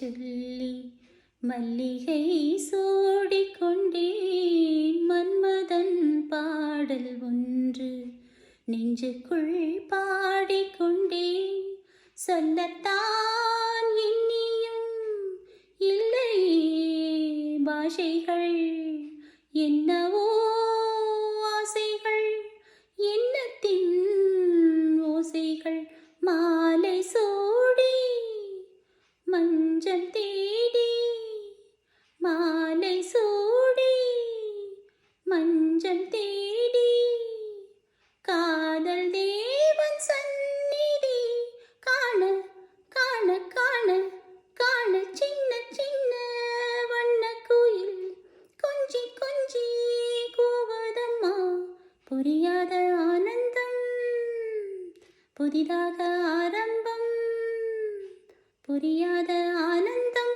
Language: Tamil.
சொல்லி மல்லிகை சூடிக்கொண்டேன். மன்மதன் பாடல் ஒன்று நெஞ்சுக்குள் பாடிக்கொண்டேன். சொல்லத்தான் எண்ணியும் இல்லையே பாஷைகள், என்னவோ ஆசைகள், எண்ணத்தின் ஓசைகள். மாலை சூடி மஞ்சள் தேடி, மாலை சூடி மஞ்சள் தேடி, காதல் தேவன் சந்நிதி காண காண காண காண, சின்ன சின்ன வண்ண குயில் கொஞ்சி கொஞ்சி கூவதம்மா. புரியாத ஆனந்தம் புதிதாக ஆரம்பம், புரியாத ஆனந்தம்